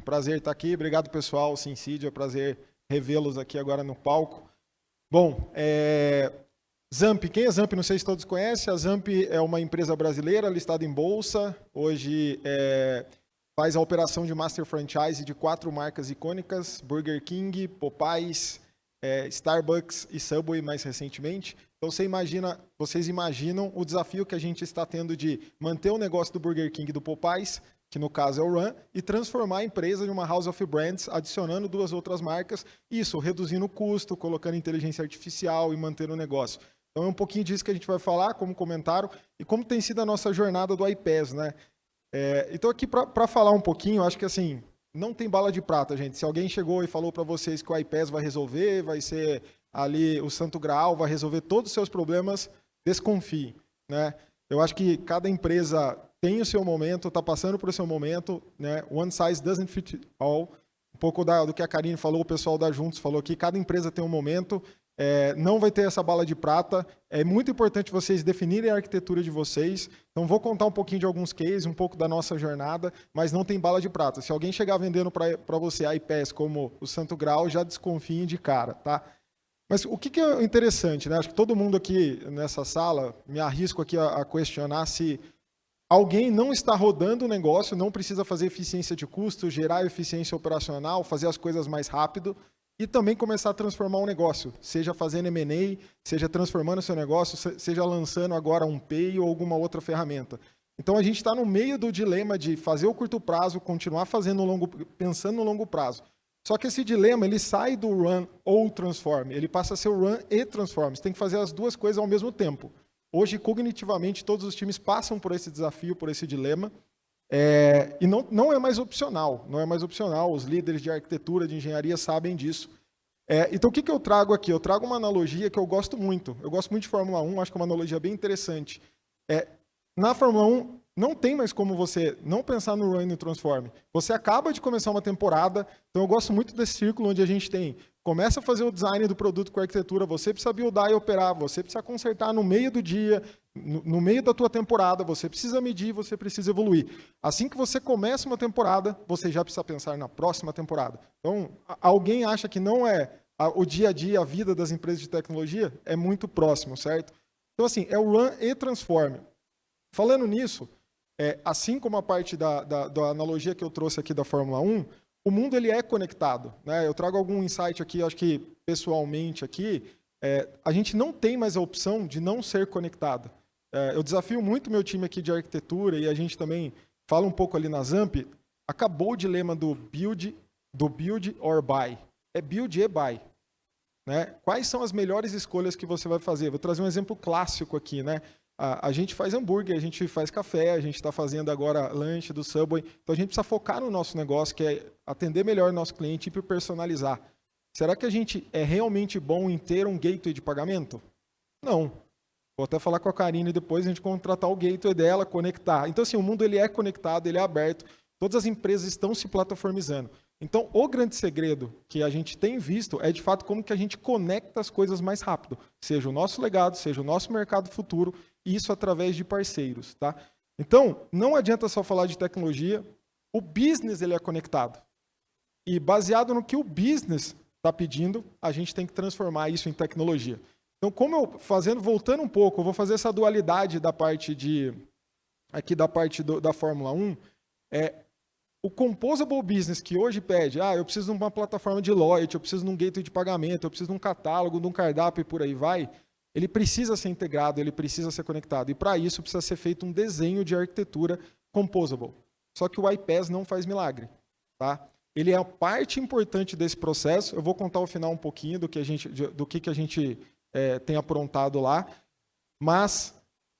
prazer estar aqui. Obrigado, pessoal, Syncidia, é um prazer revê-los aqui agora no palco. Bom, Zamp, quem é Zamp? Não sei se todos conhecem. A Zamp é uma empresa brasileira listada em bolsa. Hoje faz a operação de master franchise de 4 marcas icônicas: Burger King, Popeyes, Starbucks e Subway mais recentemente. Então vocês imaginam o desafio que a gente está tendo de manter o negócio do Burger King e do Popeyes, que no caso é o Run, e transformar a empresa em uma House of Brands, adicionando 2 outras marcas, isso, reduzindo o custo, colocando inteligência artificial e mantendo o negócio. Então é um pouquinho disso que a gente vai falar, como comentaram, e como tem sido a nossa jornada do iPaaS, né? Então aqui para falar um pouquinho, acho que assim, não tem bala de prata, gente. Se alguém chegou e falou para vocês que o iPaaS vai resolver, vai ser ali o santo graal, vai resolver todos os seus problemas, desconfie, né? Eu acho que cada empresa tem o seu momento, está passando por seu momento, né? One size doesn't fit all. Um pouco do que a Karine falou, o pessoal da Juntos falou aqui, cada empresa tem um momento, não vai ter essa bala de prata. É muito importante vocês definirem a arquitetura de vocês. Então, vou contar um pouquinho de alguns cases, um pouco da nossa jornada, mas não tem bala de prata. Se alguém chegar vendendo para você iPaaS como o santo grau, já desconfiem de cara, tá? Mas o que é interessante, né? Acho que todo mundo aqui nessa sala, me arrisco aqui a questionar se alguém não está rodando o negócio, não precisa fazer eficiência de custo, gerar eficiência operacional, fazer as coisas mais rápido e também começar a transformar um negócio, seja fazendo M&A, seja transformando o seu negócio, seja lançando agora um Pay ou alguma outra ferramenta. Então a gente está no meio do dilema de fazer o curto prazo, continuar pensando no longo prazo. Só que esse dilema, ele sai do Run ou Transform, ele passa a ser o Run e Transform. Você tem que fazer as duas coisas ao mesmo tempo. Hoje, cognitivamente, todos os times passam por esse desafio, por esse dilema, e não é mais opcional. Não é mais opcional. Os líderes de arquitetura, de engenharia sabem disso. Então, o que eu trago aqui? Eu trago uma analogia que eu gosto muito. Eu gosto muito de Fórmula 1, acho que é uma analogia bem interessante. Na Fórmula 1, não tem mais como você não pensar no Run e no Transform. Você acaba de começar uma temporada, então eu gosto muito desse círculo onde a gente começa a fazer o design do produto com a arquitetura, você precisa buildar e operar, você precisa consertar no meio do dia, no meio da tua temporada, você precisa medir, você precisa evoluir. Assim que você começa uma temporada, você já precisa pensar na próxima temporada. Então, alguém acha que não é o dia a dia, a vida das empresas de tecnologia? É muito próximo, certo? Então, assim, é o Run e Transform. Falando nisso, assim como a parte da analogia que eu trouxe aqui da Fórmula 1, o mundo ele é conectado, né? Eu trago algum insight aqui, acho que pessoalmente aqui, a gente não tem mais a opção de não ser conectado. Eu desafio muito meu time aqui de arquitetura e a gente também fala um pouco ali na Zamp, acabou o dilema do build or buy. É build e buy. Né? Quais são as melhores escolhas que você vai fazer? Vou trazer um exemplo clássico aqui, né? A gente faz hambúrguer, a gente faz café, a gente está fazendo agora lanche do Subway. Então a gente precisa focar no nosso negócio, que é atender melhor o nosso cliente e personalizar. Será que a gente é realmente bom em ter um gateway de pagamento? Não. Vou até falar com a Karine depois, a gente contratar o gateway dela, conectar. Então assim, o mundo ele é conectado, ele é aberto. Todas as empresas estão se plataformizando. Então, o grande segredo que a gente tem visto é, de fato, como que a gente conecta as coisas mais rápido. Seja o nosso legado, seja o nosso mercado futuro, e isso através de parceiros. Tá? Então, não adianta só falar de tecnologia, o business ele é conectado. E baseado no que o business está pedindo, a gente tem que transformar isso em tecnologia. Então, voltando um pouco, eu vou fazer essa dualidade da parte da Fórmula 1, o composable business que hoje pede, eu preciso de uma plataforma de loyalty, eu preciso de um gateway de pagamento, eu preciso de um catálogo, de um cardápio e por aí vai, ele precisa ser integrado, ele precisa ser conectado. E para isso precisa ser feito um desenho de arquitetura composable. Só que o iPaaS não faz milagre. Tá? Ele é a parte importante desse processo. Eu vou contar ao final um pouquinho do que a gente tem aprontado lá, mas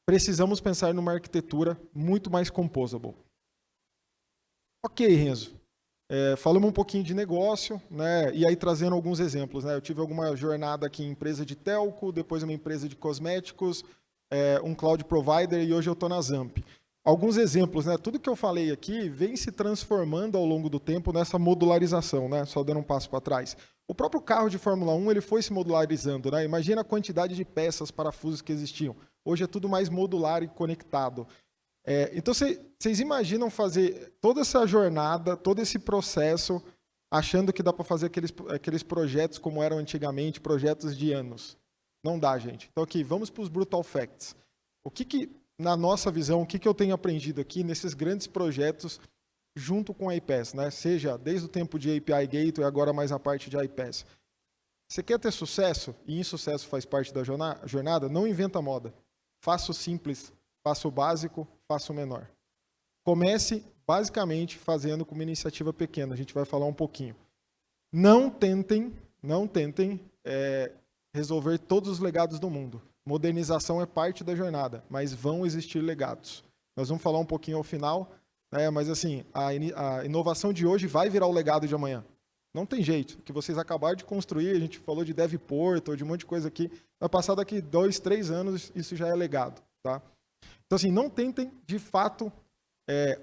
precisamos pensar numa arquitetura muito mais composable. Ok, Renzo. Falamos um pouquinho de negócio, né? E aí trazendo alguns exemplos. Né? Eu tive alguma jornada aqui em empresa de telco, depois uma empresa de cosméticos, um cloud provider e hoje eu estou na Zamp. Alguns exemplos, né? Tudo que eu falei aqui vem se transformando ao longo do tempo nessa modularização, né? Só dando um passo para trás. O próprio carro de Fórmula 1 ele foi se modularizando. Né? Imagina a quantidade de peças, parafusos que existiam. Hoje é tudo mais modular e conectado. Então, vocês imaginam fazer toda essa jornada, todo esse processo, achando que dá para fazer aqueles projetos como eram antigamente, projetos de anos? Não dá, gente. Então, aqui, vamos para os Brutal Facts. Na nossa visão, o que eu tenho aprendido aqui nesses grandes projetos junto com a iPaaS, né? Seja desde o tempo de API Gateway, agora mais a parte de iPaaS. Você quer ter sucesso, e insucesso faz parte da jornada, não inventa moda. Faça o simples, faça o básico, faça o menor. Comece, basicamente, fazendo com uma iniciativa pequena. A gente vai falar um pouquinho. Não tentem resolver todos os legados do mundo. Modernização é parte da jornada, mas vão existir legados. Nós vamos falar um pouquinho ao final, né, mas assim, a inovação de hoje vai virar o legado de amanhã. Não tem jeito. O que vocês acabaram de construir, a gente falou de DevPort, ou de um monte de coisa aqui, vai passar daqui 2, 3 anos, isso já é legado. Tá? Então, assim, não tentem, de fato,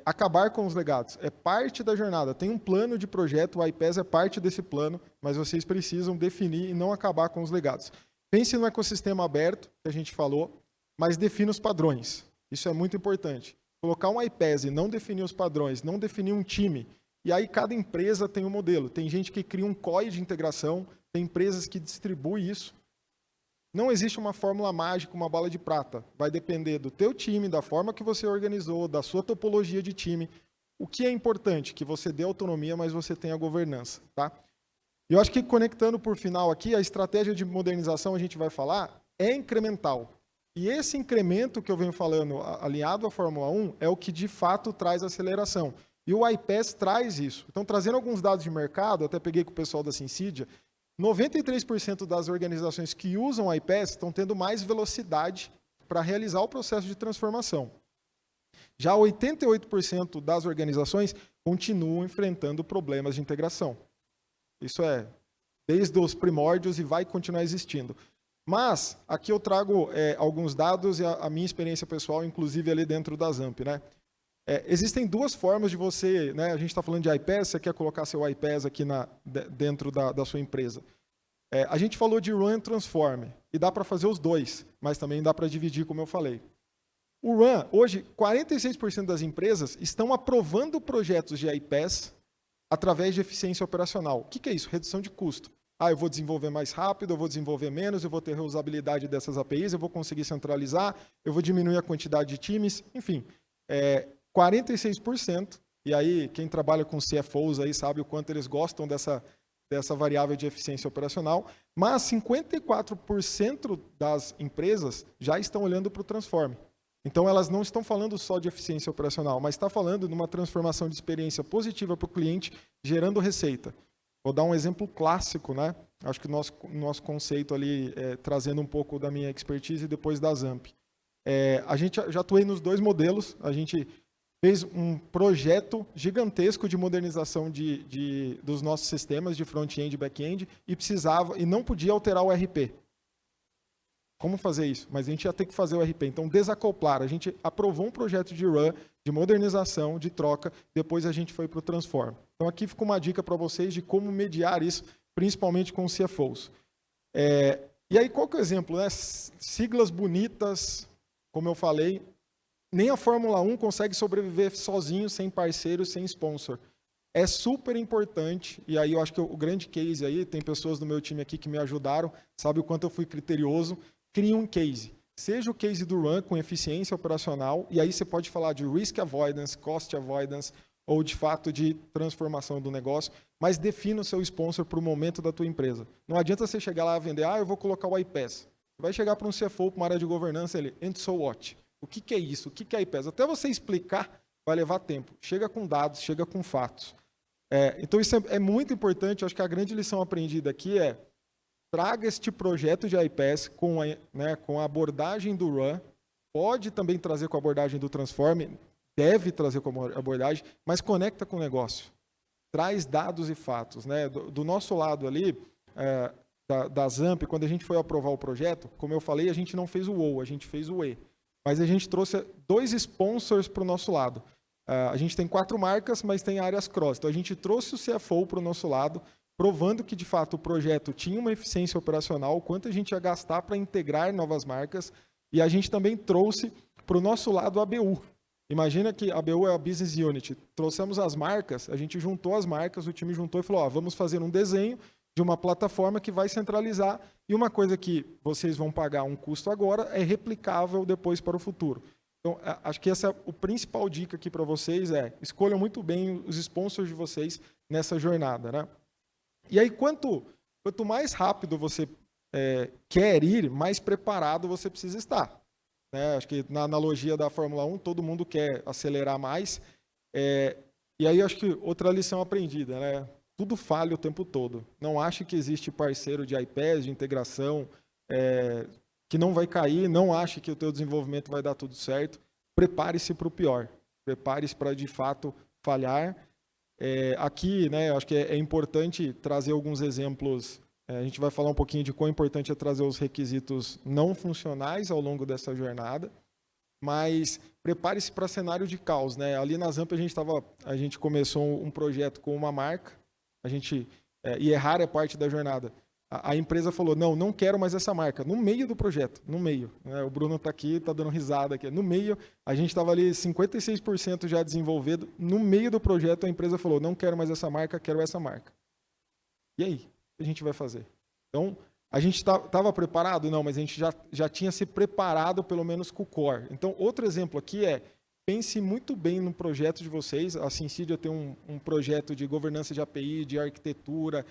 acabar com os legados. É parte da jornada. Tem um plano de projeto, o iPaaS é parte desse plano, mas vocês precisam definir e não acabar com os legados. Pense no ecossistema aberto, que a gente falou, mas defina os padrões. Isso é muito importante. Colocar um iPaaS e não definir os padrões, não definir um time, e aí cada empresa tem um modelo. Tem gente que cria um COI de integração, tem empresas que distribuem isso. Não existe uma fórmula mágica, uma bala de prata. Vai depender do teu time, da forma que você organizou, da sua topologia de time. O que é importante? Que você dê autonomia, mas você tenha governança. Tá? Eu acho que, conectando por final aqui, a estratégia de modernização, a gente vai falar, é incremental. E esse incremento que eu venho falando, alinhado à Fórmula 1, é o que de fato traz aceleração. E o iPaaS traz isso. Então, trazendo alguns dados de mercado, até peguei com o pessoal da Syncidia, 93% das organizações que usam o iPaaS estão tendo mais velocidade para realizar o processo de transformação. Já 88% das organizações continuam enfrentando problemas de integração. Isso é desde os primórdios e vai continuar existindo. Mas aqui eu trago alguns dados e a minha experiência pessoal, inclusive ali dentro da Zamp, né? Existem duas formas de você, né? A gente está falando de iPaaS, você quer colocar seu iPaaS aqui dentro da sua empresa. A gente falou de Run e Transform, e dá para fazer os dois, mas também dá para dividir, como eu falei. O Run, hoje, 46% das empresas estão aprovando projetos de iPaaS através de eficiência operacional. O que é isso? Redução de custo. Eu vou desenvolver mais rápido, eu vou desenvolver menos, eu vou ter reusabilidade dessas APIs, eu vou conseguir centralizar, eu vou diminuir a quantidade de times, enfim. 46%, e aí quem trabalha com CFOs aí sabe o quanto eles gostam dessa variável de eficiência operacional, mas 54% das empresas já estão olhando para o Transform. Então, elas não estão falando só de eficiência operacional, mas está falando de uma transformação de experiência positiva para o cliente, gerando receita. Vou dar um exemplo clássico, né? Acho que o nosso conceito ali, trazendo um pouco da minha expertise e depois da Zamp. A gente já atuei nos dois modelos, a gente fez um projeto gigantesco de modernização dos nossos sistemas de front-end e back-end e não podia alterar o RP. Como fazer isso? Mas a gente ia ter que fazer o RP. Então, desacoplar. A gente aprovou um projeto de Run, de modernização, de troca, depois a gente foi para o Transform. Então, aqui fica uma dica para vocês de como mediar isso, principalmente com os CFOs. E aí, qual que é o exemplo? Né? Siglas bonitas, como eu falei, nem a Fórmula 1 consegue sobreviver sozinho, sem parceiro, sem sponsor. É super importante, e aí eu acho que o grande case aí, tem pessoas do meu time aqui que me ajudaram, sabe o quanto eu fui criterioso, cria um case. Seja o case do Run com eficiência operacional, e aí você pode falar de risk avoidance, cost avoidance, ou de fato de transformação do negócio, mas defina o seu sponsor para o momento da tua empresa. Não adianta você chegar lá e vender, eu vou colocar o iPaaS. Você vai chegar para um CFO, para uma área de governança, ele, and so what? O que é isso? O que é iPaaS? Até você explicar, vai levar tempo. Chega com dados, chega com fatos. Então isso é muito importante, acho que a grande lição aprendida aqui traga este projeto de iPaaS com a abordagem do Run, pode também trazer com a abordagem do Transform, deve trazer com a abordagem, mas conecta com o negócio. Traz dados e fatos. Né? Do nosso lado ali, da Zamp, quando a gente foi aprovar o projeto, como eu falei, a gente não fez o OU, a gente fez o E. Mas a gente trouxe 2 sponsors para o nosso lado. A gente tem 4 marcas, mas tem áreas cross. Então, a gente trouxe o CFO para o nosso lado, provando que, de fato, o projeto tinha uma eficiência operacional, quanto a gente ia gastar para integrar novas marcas, e a gente também trouxe para o nosso lado a ABU. Imagina que a BU é a Business Unit. Trouxemos as marcas, a gente juntou as marcas, o time juntou e falou, vamos fazer um desenho de uma plataforma que vai centralizar, e uma coisa que vocês vão pagar um custo agora é replicável depois para o futuro. Então, acho que essa é a principal dica aqui para vocês, escolham muito bem os sponsors de vocês nessa jornada, né? E aí, quanto mais rápido você quer ir, mais preparado você precisa estar. Né? Acho que na analogia da Fórmula 1, todo mundo quer acelerar mais. E aí, acho que outra lição aprendida, né? Tudo falha o tempo todo. Não ache que existe parceiro de iPads, de integração, que não vai cair. Não ache que o teu desenvolvimento vai dar tudo certo. Prepare-se para o pior. Prepare-se para, de fato, falhar. Aqui, né, acho que é importante trazer alguns exemplos. A gente vai falar um pouquinho de quão importante é trazer os requisitos não funcionais ao longo dessa jornada. Mas prepare-se para cenário de caos, né? Ali na Zamp a gente começou um projeto com uma marca. E errar é parte da jornada. A empresa falou, não quero mais essa marca. No meio do projeto, no meio. Né? O Bruno está aqui, está dando risada aqui. No meio, a gente estava ali 56% já desenvolvido. No meio do projeto, a empresa falou, não quero mais essa marca, quero essa marca. E aí? O que a gente vai fazer? Então, a gente estava preparado? Não, mas a gente já tinha se preparado, pelo menos com o core. Então, outro exemplo aqui pense muito bem no projeto de vocês. A Synsidia tem um projeto de governança de API, de arquitetura.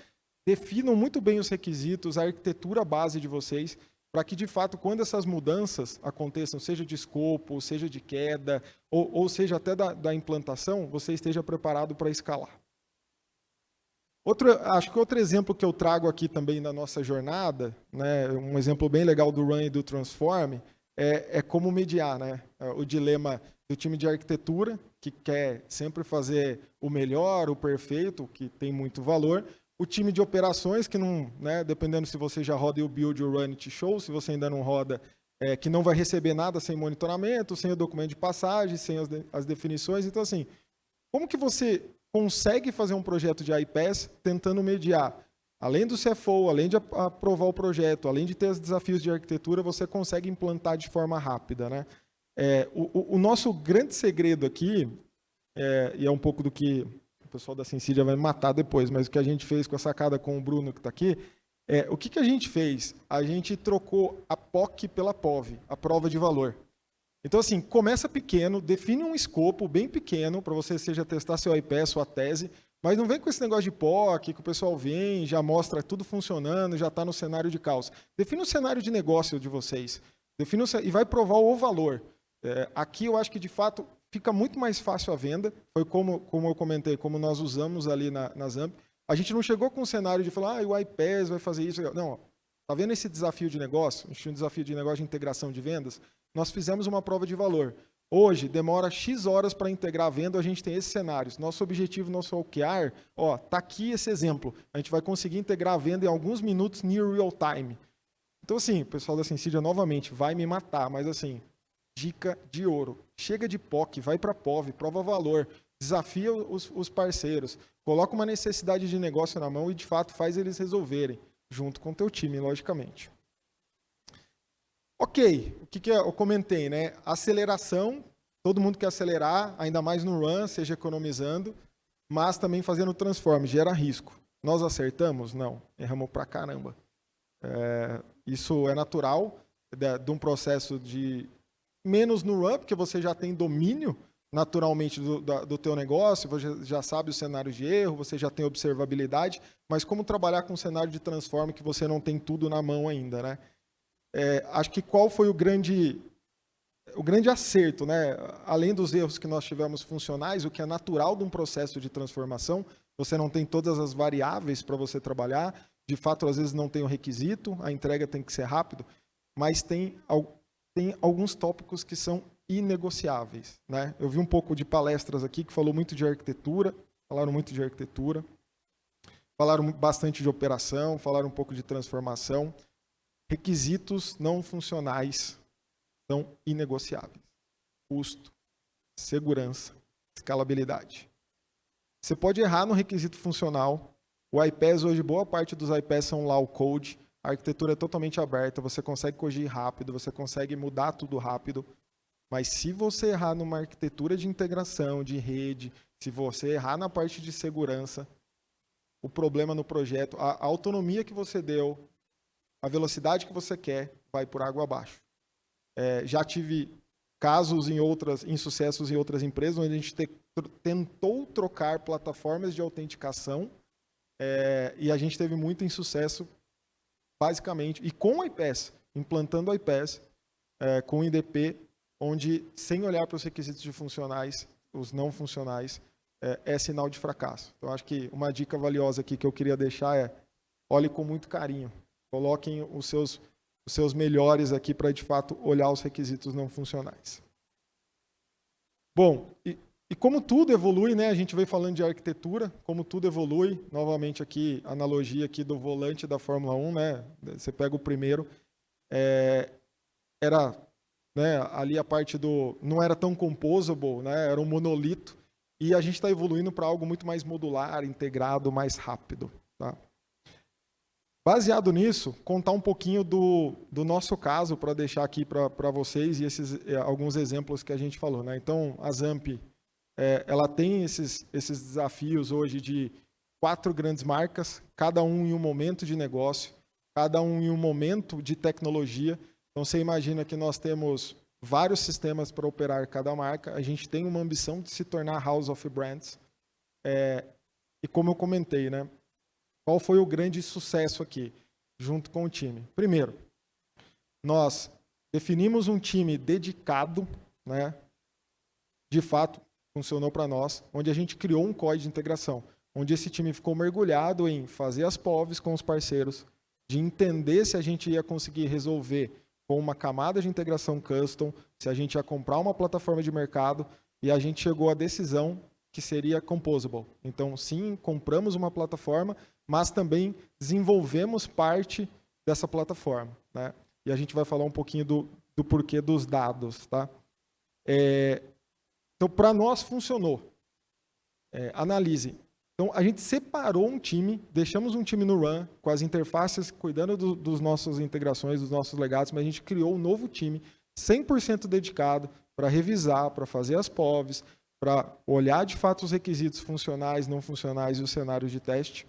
Definam muito bem os requisitos, a arquitetura base de vocês, para que, de fato, quando essas mudanças aconteçam, seja de escopo, seja de queda, ou seja até da implantação, você esteja preparado para escalar. Acho que outro exemplo que eu trago aqui também da nossa jornada, né, um exemplo bem legal do Run e do Transform, é como mediar, né? O dilema do time de arquitetura, que quer sempre fazer o melhor, o perfeito, que tem muito valor. O time de operações, que não, né, dependendo se você já roda o build, o run, te show, se você ainda não roda, que não vai receber nada sem monitoramento, sem o documento de passagem, sem as definições. Então, assim, como que você consegue fazer um projeto de iPaaS tentando mediar? Além do CFO, além de aprovar o projeto, além de ter os desafios de arquitetura, você consegue implantar de forma rápida, né? O nosso grande segredo aqui, e é um pouco do que o pessoal da Synsidia vai me matar depois, mas o que a gente fez com a sacada com o Bruno que está aqui, o que a gente fez? A gente trocou a POC pela POV, a prova de valor. Então, assim, começa pequeno, define um escopo bem pequeno para você seja testar seu iPaaS, sua tese, mas não vem com esse negócio de POC, que o pessoal vem, já mostra tudo funcionando, já está no cenário de caos. Define o cenário de negócio de vocês. E vai provar o valor. Aqui eu acho que, de fato, fica muito mais fácil a venda. Foi como eu comentei, como nós usamos ali na Zamp. A gente não chegou com um cenário de falar, o iPaaS vai fazer isso. Não, está vendo esse desafio de negócio? A gente tinha um desafio de negócio de integração de vendas. Nós fizemos uma prova de valor. Hoje, demora X horas para integrar a venda, a gente tem esses cenários. Nosso objetivo, nosso OKR, está aqui esse exemplo. A gente vai conseguir integrar a venda em alguns minutos near real time. Então, assim, o pessoal da Synsidia, novamente, vai me matar, mas, assim, dica de ouro. Chega de POC, vai para POV, prova valor, desafia os parceiros, coloca uma necessidade de negócio na mão e, de fato, faz eles resolverem, junto com o teu time, logicamente. Ok, o que eu comentei, né? Aceleração, todo mundo quer acelerar, ainda mais no run, seja economizando, mas também fazendo transform, gera risco. Nós acertamos? Não, erramos pra caramba. Isso é natural de um processo de menos no run, porque você já tem domínio naturalmente do teu negócio, você já sabe o cenário de erro, você já tem observabilidade, mas como trabalhar com um cenário de transform que você não tem tudo na mão ainda, né? Acho que qual foi o grande acerto, né? Além dos erros que nós tivemos funcionais, o que é natural de um processo de transformação, você não tem todas as variáveis para você trabalhar, de fato, às vezes não tem o requisito, a entrega tem que ser rápido, mas tem alguns tópicos que são inegociáveis, né? Eu vi um pouco de palestras aqui que falaram muito de arquitetura, falaram bastante de operação, falaram um pouco de transformação. Requisitos não funcionais são inegociáveis. Custo, segurança, escalabilidade. Você pode errar no requisito funcional. O iPaaS, hoje, boa parte dos iPaaS são low code. A arquitetura é totalmente aberta, você consegue corrigir rápido, você consegue mudar tudo rápido. Mas se você errar numa arquitetura de integração, de rede, se você errar na parte de segurança, o problema no projeto, a autonomia que você deu, a velocidade que você quer, vai por água abaixo. Já tive casos insucessos em outras empresas, onde a gente tentou trocar plataformas de autenticação e a gente teve muito insucesso, basicamente, e com o iPaaS, implantando o iPaaS com o IDP, onde, sem olhar para os requisitos de funcionais, os não funcionais, é sinal de fracasso. Então, acho que uma dica valiosa aqui que eu queria deixar é: olhe com muito carinho, coloquem os seus melhores aqui para, de fato, olhar os requisitos não funcionais. Bom, e como tudo evolui, né? A gente veio falando de arquitetura, como tudo evolui, novamente aqui, analogia aqui do volante da Fórmula 1, né? Você pega o primeiro, era, né, ali a parte não era tão composable, né? Era um monolito, e a gente está evoluindo para algo muito mais modular, integrado, mais rápido, tá? Baseado nisso, contar um pouquinho do nosso caso para deixar aqui para vocês e alguns exemplos que a gente falou, né? Então, a Zamp, ela tem esses desafios hoje de 4 grandes marcas, cada um em um momento de negócio, cada um em um momento de tecnologia. Então, você imagina que nós temos vários sistemas para operar cada marca, a gente tem uma ambição de se tornar House of Brands, e como eu comentei, né? Qual foi o grande sucesso aqui, junto com o time? Primeiro, nós definimos um time dedicado, né? De fato, funcionou para nós, onde a gente criou um código de integração, onde esse time ficou mergulhado em fazer as POVs com os parceiros, de entender se a gente ia conseguir resolver com uma camada de integração custom, se a gente ia comprar uma plataforma de mercado, e a gente chegou à decisão que seria composable. Então, sim, compramos uma plataforma, mas também desenvolvemos parte dessa plataforma, né? E a gente vai falar um pouquinho do porquê dos dados, tá? Então, para nós, funcionou. Analise. Então, a gente separou um time, deixamos um time no run, com as interfaces, cuidando dos nossas integrações, dos nossos legados, mas a gente criou um novo time, 100% dedicado, para revisar, para fazer as POVs, para olhar de fato os requisitos funcionais, não funcionais e os cenários de teste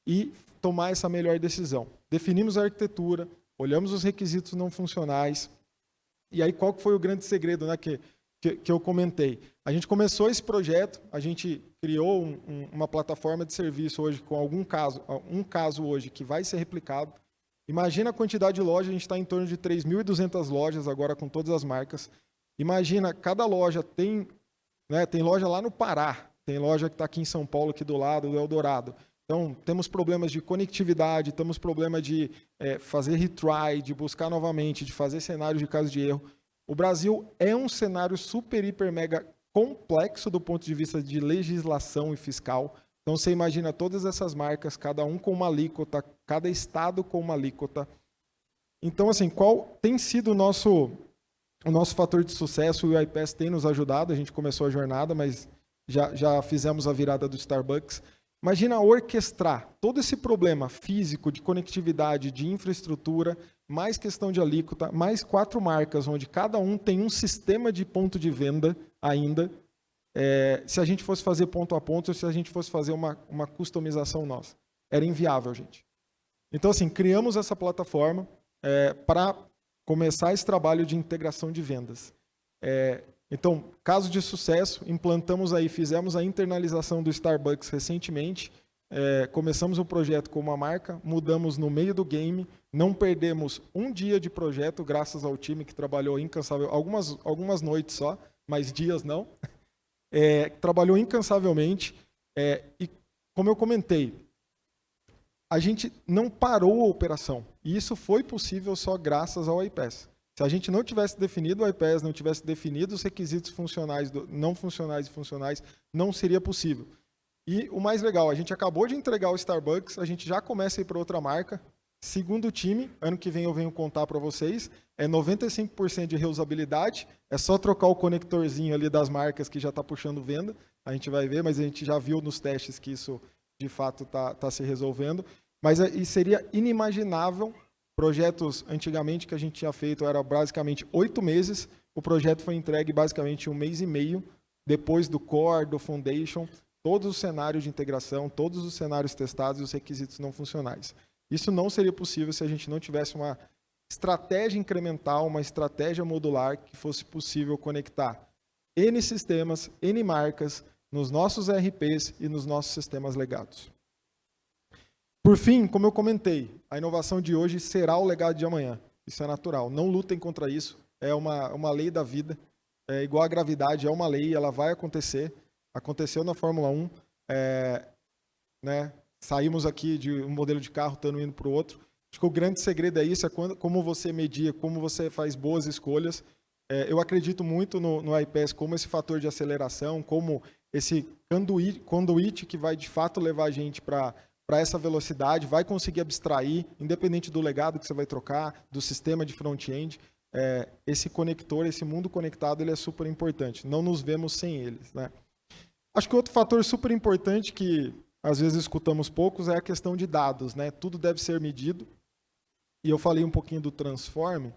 e tomar essa melhor decisão. Definimos a arquitetura, olhamos os requisitos não funcionais. E aí qual que foi o grande segredo, né, que eu comentei? A gente começou esse projeto, a gente criou uma plataforma de serviço hoje com um caso hoje que vai ser replicado. Imagina a quantidade de lojas, a gente está em torno de 3.200 lojas agora com todas as marcas. Imagina, cada loja tem loja lá no Pará, tem loja que está aqui em São Paulo, aqui do lado, do Eldorado. Então, temos problemas de conectividade, temos problema de fazer retry, de buscar novamente, de fazer cenários de caso de erro. O Brasil é um cenário super, hiper, mega complexo do ponto de vista de legislação e fiscal. Então, você imagina todas essas marcas, cada um com uma alíquota, cada estado com uma alíquota. Então, assim, qual tem sido o nosso fator de sucesso? O iPaaS tem nos ajudado, a gente começou a jornada, mas já fizemos a virada do Starbucks. Imagina orquestrar todo esse problema físico, de conectividade, de infraestrutura, mais questão de alíquota, mais 4 marcas, onde cada um tem um sistema de ponto de venda ainda, se a gente fosse fazer ponto a ponto, ou se a gente fosse fazer uma customização nossa. Era inviável, gente. Então, assim, criamos essa plataforma para começar esse trabalho de integração de vendas. Então, caso de sucesso, implantamos aí, fizemos a internalização do Starbucks recentemente, começamos o projeto com uma marca, mudamos no meio do game, não perdemos um dia de projeto, graças ao time que trabalhou incansável, algumas noites só, mas dias não, trabalhou incansavelmente, e como eu comentei, a gente não parou a operação, e isso foi possível só graças ao iPaaS. Se a gente não tivesse definido o iPaaS, não tivesse definido os requisitos funcionais, não funcionais e funcionais, não seria possível. E o mais legal, a gente acabou de entregar o Starbucks, a gente já começa a ir para outra marca. Segundo time, ano que vem eu venho contar para vocês, 95% de reusabilidade, é só trocar o conectorzinho ali das marcas que já está puxando venda, a gente vai ver, mas a gente já viu nos testes que isso de fato está se resolvendo. Mas seria inimaginável. Projetos, antigamente, que a gente tinha feito era basicamente 8 meses o projeto foi entregue basicamente 1 mês e meio depois do core, do foundation, todos os cenários de integração, todos os cenários testados e os requisitos não funcionais. Isso não seria possível se a gente não tivesse uma estratégia incremental, uma estratégia modular que fosse possível conectar N sistemas, N marcas, nos nossos ERPs e nos nossos sistemas legados. Por fim, como eu comentei, a inovação de hoje será o legado de amanhã. Isso é natural. Não lutem contra isso. É uma lei da vida. É igual a gravidade, é uma lei, ela vai acontecer. Aconteceu na Fórmula 1. Saímos aqui de um modelo de carro, estando indo para o outro. Acho que o grande segredo é isso, como você medir, como você faz boas escolhas. Eu acredito muito no iPaaS como esse fator de aceleração, como esse conduíte que vai de fato levar a gente para essa velocidade, vai conseguir abstrair, independente do legado que você vai trocar, do sistema de front-end. Esse conector, esse mundo conectado, ele é super importante. Não nos vemos sem eles, né? Acho que outro fator super importante que às vezes escutamos poucos é a questão de dados, né? Tudo deve ser medido. E eu falei um pouquinho do Transform.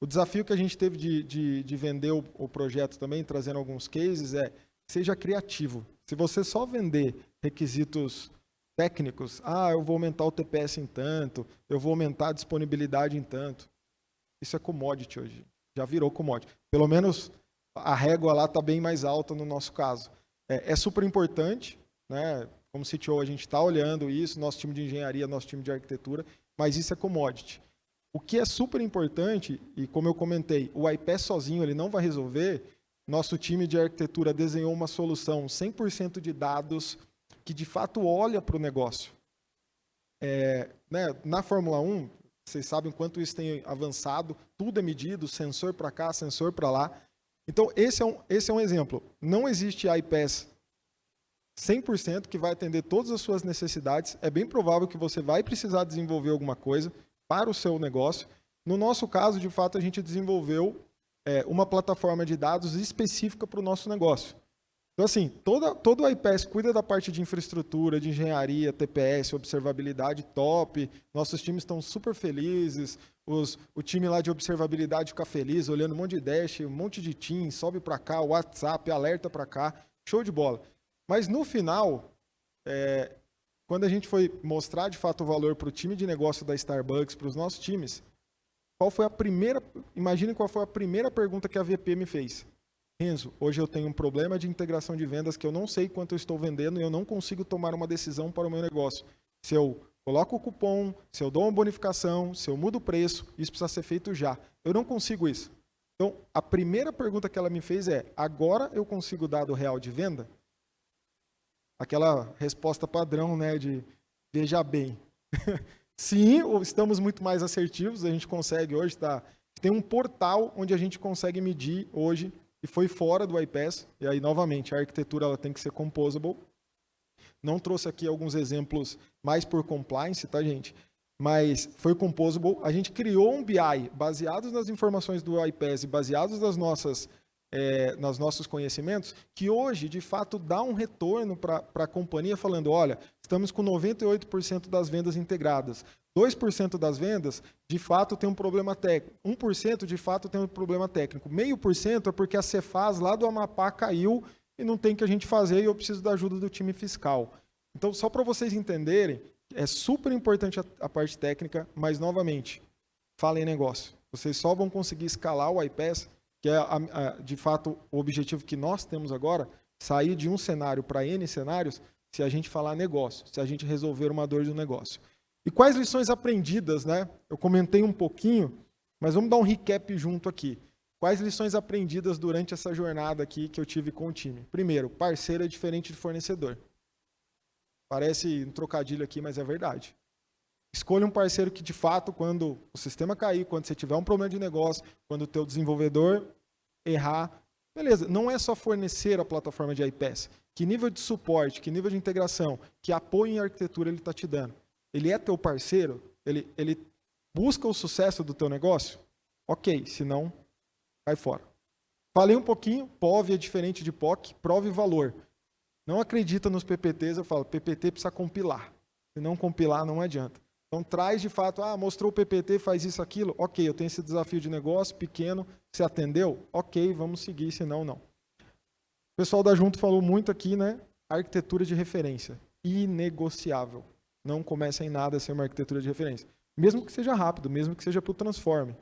O desafio que a gente teve de vender o projeto também, trazendo alguns cases, seja criativo. Se você só vender requisitos técnicos, eu vou aumentar o TPS em tanto, eu vou aumentar a disponibilidade em tanto. Isso é commodity hoje. Já virou commodity. Pelo menos a régua lá está bem mais alta no nosso caso. É super importante, né? Como CTO, a gente está olhando isso, nosso time de engenharia, nosso time de arquitetura, mas isso é commodity. O que é super importante, e como eu comentei, o iPaaS sozinho ele não vai resolver. Nosso time de arquitetura desenhou uma solução 100% de dados que de fato olha para o negócio. Na Fórmula 1, vocês sabem quanto isso tem avançado, tudo é medido, sensor para cá, sensor para lá. Então, esse é um exemplo. Não existe iPaaS 100% que vai atender todas as suas necessidades. É bem provável que você vai precisar desenvolver alguma coisa para o seu negócio. No nosso caso, de fato, a gente desenvolveu uma plataforma de dados específica para o nosso negócio. Então, assim, todo o iPaaS cuida da parte de infraestrutura, de engenharia, TPS, observabilidade top. Nossos times estão super felizes. O time lá de observabilidade fica feliz, olhando um monte de dash, um monte de Teams, sobe para cá, WhatsApp, alerta para cá. Show de bola. Mas no final, quando a gente foi mostrar de fato o valor para o time de negócio da Starbucks, para os nossos times, imagine qual foi a primeira pergunta que a VP me fez. Renzo, hoje eu tenho um problema de integração de vendas que eu não sei quanto eu estou vendendo e eu não consigo tomar uma decisão para o meu negócio. Se eu coloco o cupom, se eu dou uma bonificação, se eu mudo o preço, isso precisa ser feito já. Eu não consigo isso. Então, a primeira pergunta que ela me fez agora eu consigo dado real de venda? Aquela resposta padrão, né, de veja bem. Sim, estamos muito mais assertivos, a gente consegue hoje, tem um portal onde a gente consegue medir hoje, e foi fora do iPaaS, e aí, novamente, a arquitetura ela tem que ser composable. Não trouxe aqui alguns exemplos mais por compliance, tá, gente? Mas foi composable. A gente criou um BI baseados nas informações do iPaaS e baseados nos nossos conhecimentos, que hoje, de fato, dá um retorno para a companhia falando, olha, estamos com 98% das vendas integradas. 2% das vendas, de fato, tem um problema técnico. 1%, de fato, tem um problema técnico. 0,5% é porque a Cefaz lá do Amapá caiu e não tem o que a gente fazer e eu preciso da ajuda do time fiscal. Então, só para vocês entenderem, é super importante a parte técnica, mas, novamente, falem negócio. Vocês só vão conseguir escalar o iPaaS, que é, de fato, o objetivo que nós temos agora, sair de um cenário para N cenários, se a gente falar negócio, se a gente resolver uma dor do negócio. E quais lições aprendidas, né? Eu comentei um pouquinho, mas vamos dar um recap junto aqui. Quais lições aprendidas durante essa jornada aqui que eu tive com o time? Primeiro, parceiro é diferente de fornecedor. Parece um trocadilho aqui, mas é verdade. Escolha um parceiro que, de fato, quando o sistema cair, quando você tiver um problema de negócio, quando o teu desenvolvedor errar, beleza, não é só fornecer a plataforma de iPaaS. Que nível de suporte, que nível de integração, que apoio em arquitetura ele está te dando? Ele é teu parceiro? Ele busca o sucesso do teu negócio? Ok, se não, cai fora. Falei um pouquinho, POV é diferente de POC, prova e valor. Não acredita nos PPTs, eu falo, PPT precisa compilar. Se não compilar, não adianta. Então, traz de fato, mostrou o PPT, faz isso, aquilo. Ok, eu tenho esse desafio de negócio pequeno, você atendeu? Ok, vamos seguir, senão não. O pessoal da Junto falou muito aqui, né? Arquitetura de referência. Inegociável. Não começa em nada sem uma arquitetura de referência. Mesmo que seja rápido, mesmo que seja para o Transforme.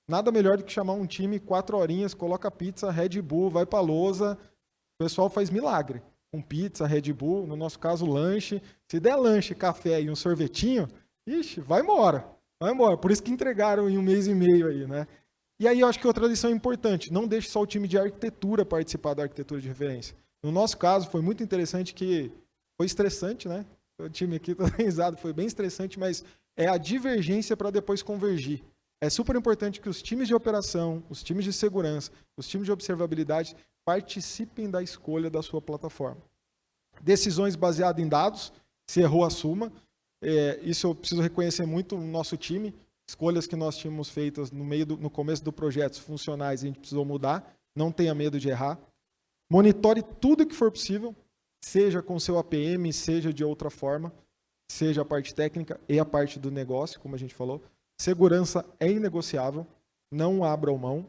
Nada melhor do que chamar um time, 4 horinhas, coloca pizza, Red Bull, vai para a lousa. O pessoal faz milagre. Com pizza, Red Bull, no nosso caso, lanche. Se der lanche, café e um sorvetinho, ixi, vai embora. Vai embora. Por isso que entregaram em 1 mês e meio aí, né? E aí eu acho que outra lição importante, não deixe só o time de arquitetura participar da arquitetura de referência. No nosso caso, foi muito interessante que foi estressante, né? O time aqui tá risado, foi bem estressante, mas é a divergência para depois convergir. É super importante que os times de operação, os times de segurança, os times de observabilidade participem da escolha da sua plataforma. Decisões baseadas em dados, se errou, assuma. Isso eu preciso reconhecer muito no nosso time. Escolhas que nós tínhamos feitas no começo do projeto funcionais, a gente precisou mudar. Não tenha medo de errar. Monitore tudo que for possível, seja com seu APM, seja de outra forma, seja a parte técnica e a parte do negócio, como a gente falou. Segurança é inegociável, não abra mão.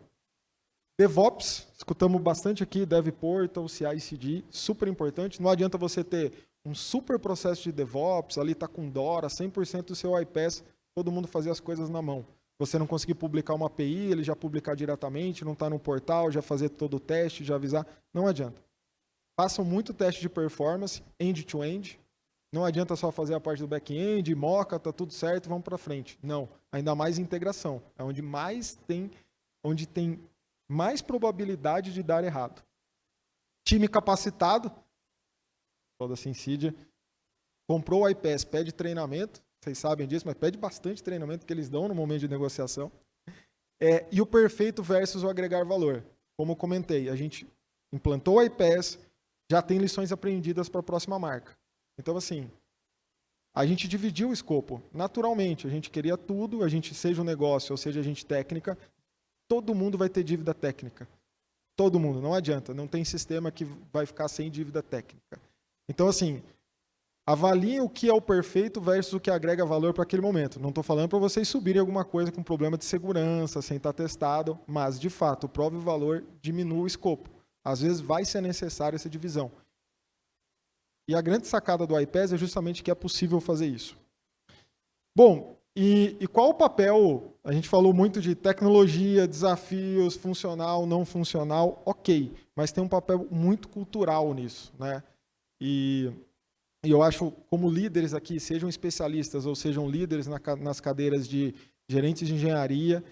DevOps, escutamos bastante aqui, DevPortal, CI/CD, super importante. Não adianta você ter um super processo de DevOps, ali está com DORA, 100% do seu iPaaS, todo mundo fazer as coisas na mão. Você não conseguir publicar uma API, ele já publicar diretamente, não está no portal, já fazer todo o teste, já avisar. Não adianta. Façam muito teste de performance, end-to-end. Não adianta só fazer a parte do back-end, moca, está tudo certo, vamos para frente. Não, ainda mais integração. É onde tem mais probabilidade de dar errado. Time capacitado, toda a Syncidia, comprou o iPaaS, pede treinamento, vocês sabem disso, mas pede bastante treinamento que eles dão no momento de negociação. E o perfeito versus o agregar valor. Como eu comentei, a gente implantou o iPaaS, já tem lições aprendidas para a próxima marca. Então, assim, a gente dividiu o escopo. Naturalmente, a gente queria tudo, a gente seja um negócio ou seja a gente técnica, todo mundo vai ter dívida técnica. Todo mundo, não adianta. Não tem sistema que vai ficar sem dívida técnica. Então, assim, avaliem o que é o perfeito versus o que agrega valor para aquele momento. Não estou falando para vocês subirem alguma coisa com problema de segurança, sem estar testado, mas, de fato, o prova e valor diminui o escopo. Às vezes vai ser necessária essa divisão. E a grande sacada do iPaaS é justamente que é possível fazer isso. Bom, e qual o papel? A gente falou muito de tecnologia, desafios, funcional, não funcional, ok. Mas tem um papel muito cultural nisso, né? E eu acho, como líderes aqui, sejam especialistas ou sejam líderes nas cadeiras de gerentes de engenharia,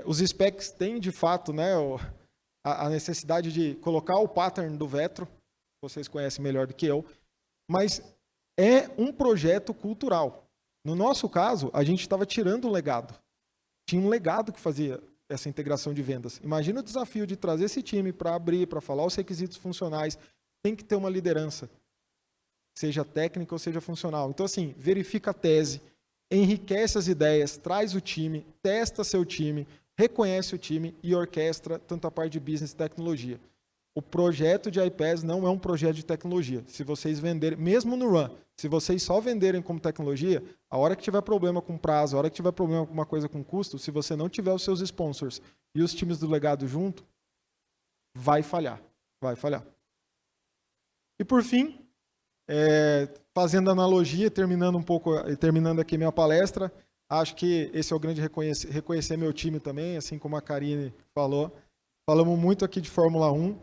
os specs têm, de fato, né, a necessidade de colocar o pattern do Vetro, vocês conhecem melhor do que eu, mas é um projeto cultural. No nosso caso, a gente estava tirando um legado. Tinha um legado que fazia essa integração de vendas. Imagina o desafio de trazer esse time para abrir, para falar os requisitos funcionais. Tem que ter uma liderança, seja técnica ou seja funcional. Então, assim, verifica a tese, enriquece as ideias, traz o time, testa seu time, reconhece o time e orquestra tanto a parte de business e tecnologia. O projeto de iPaaS não é um projeto de tecnologia. Se vocês venderem, mesmo no Run, se vocês só venderem como tecnologia, a hora que tiver problema com prazo, a hora que tiver problema com alguma coisa com custo, se você não tiver os seus sponsors e os times do legado junto, vai falhar. Vai falhar. E por fim, fazendo analogia, terminando aqui minha palestra, acho que esse é o grande reconhecer meu time também, assim como a Karine falou. Falamos muito aqui de Fórmula 1.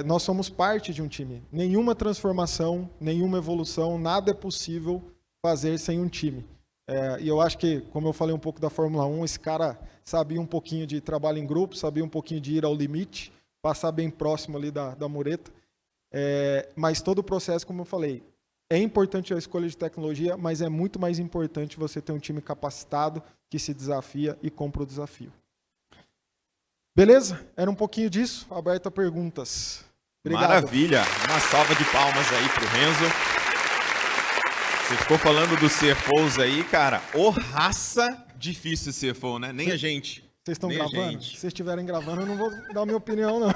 Nós somos parte de um time. Nenhuma transformação, nenhuma evolução, nada é possível fazer sem um time. E eu acho que, como eu falei um pouco da Fórmula 1, esse cara sabia um pouquinho de trabalho em grupo, sabia um pouquinho de ir ao limite, passar bem próximo ali da mureta. Mas todo o processo, como eu falei, é importante a escolha de tecnologia, mas é muito mais importante você ter um time capacitado que se desafia e compra o desafio. Beleza? Era um pouquinho disso. Aberto a perguntas. Obrigado. Maravilha. Uma salva de palmas aí pro Renzo. Você ficou falando dos CFOs aí, cara. Ô, raça difícil CFO, né? Nem a gente. Vocês estão gravando? Se vocês estiverem gravando, eu não vou dar a minha opinião, não.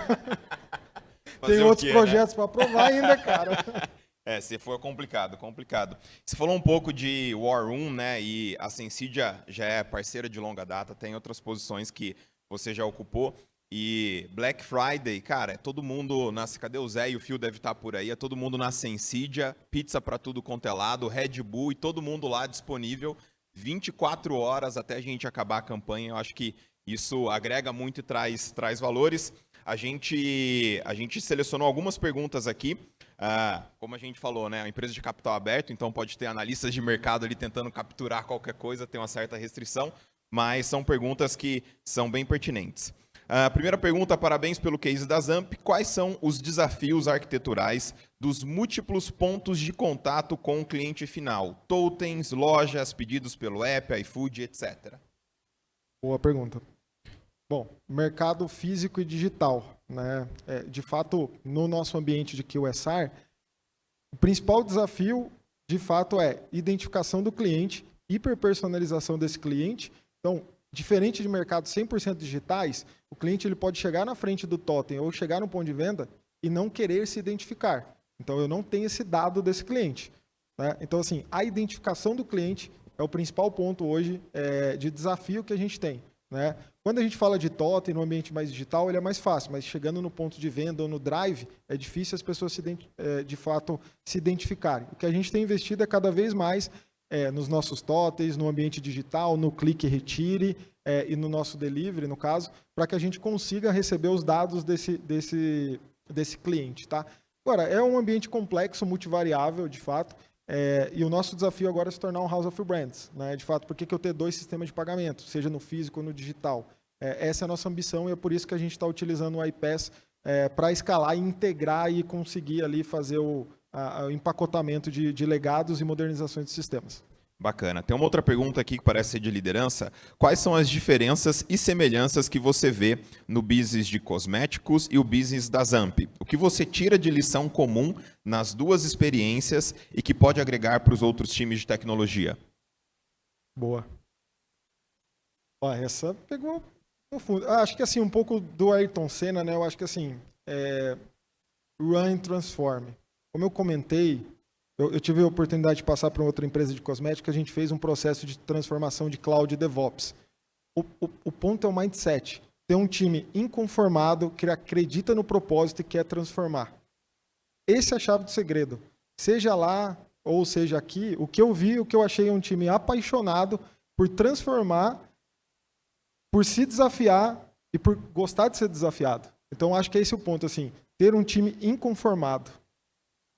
Tem outros projetos, né, para aprovar ainda, cara. Se for complicado, complicado. Você falou um pouco de War Room, né? E a Sensidia já é parceira de longa data, tem outras posições que você já ocupou. E Black Friday, cara, é todo mundo cadê o Zé e o Phil deve estar por aí? É todo mundo na Sensidia, pizza para tudo quanto é lado, Red Bull e todo mundo lá disponível 24 horas até a gente acabar a campanha. Eu acho que isso agrega muito e traz valores. A gente selecionou algumas perguntas aqui. Como a gente falou, né, a empresa de capital aberto, então pode ter analistas de mercado ali tentando capturar qualquer coisa, tem uma certa restrição, mas são perguntas que são bem pertinentes. Primeira pergunta, parabéns pelo case da Zamp. Quais são os desafios arquiteturais dos múltiplos pontos de contato com o cliente final? Totens, lojas, pedidos pelo app, iFood, etc. Boa pergunta. Bom, mercado físico e digital, né? De fato, no nosso ambiente de QSR, o principal desafio, de fato, é identificação do cliente, hiperpersonalização desse cliente. Então, diferente de mercados 100% digitais, o cliente ele pode chegar na frente do totem ou chegar no ponto de venda e não querer se identificar. Então, eu não tenho esse dado desse cliente, né? Então, assim, a identificação do cliente é o principal ponto hoje de desafio que a gente tem, né? Quando a gente fala de totem no ambiente mais digital, ele é mais fácil, mas chegando no ponto de venda ou no drive, é difícil as pessoas de fato se identificarem. O que a gente tem investido é cada vez mais nos nossos totens, no ambiente digital, no clique e retire e no nosso delivery, no caso, para que a gente consiga receber os dados desse cliente, tá? Agora, é um ambiente complexo, multivariável, de fato, e o nosso desafio agora é se tornar um House of Brands, né? De fato, por que eu ter 2 sistemas de pagamento, seja no físico ou no digital? Essa é a nossa ambição e é por isso que a gente está utilizando o iPass para escalar e integrar e conseguir ali fazer o empacotamento de legados e modernizações de sistemas. Bacana. Tem uma outra pergunta aqui que parece ser de liderança. Quais são as diferenças e semelhanças que você vê no business de cosméticos e o business da Zamp? O que você tira de lição comum nas duas experiências e que pode agregar para os outros times de tecnologia? Boa. Essa pegou no fundo. Acho que assim, um pouco do Ayrton Senna, né? Eu acho que assim, run and transform. Como eu comentei, eu tive a oportunidade de passar para outra empresa de cosméticos, a gente fez um processo de transformação de cloud e DevOps. O ponto é o mindset. Ter um time inconformado, que acredita no propósito e quer transformar. Essa é a chave do segredo. Seja lá ou seja aqui, o que eu vi, o que eu achei é um time apaixonado por transformar, por se desafiar e por gostar de ser desafiado. Então, acho que esse é o ponto, assim, ter um time inconformado.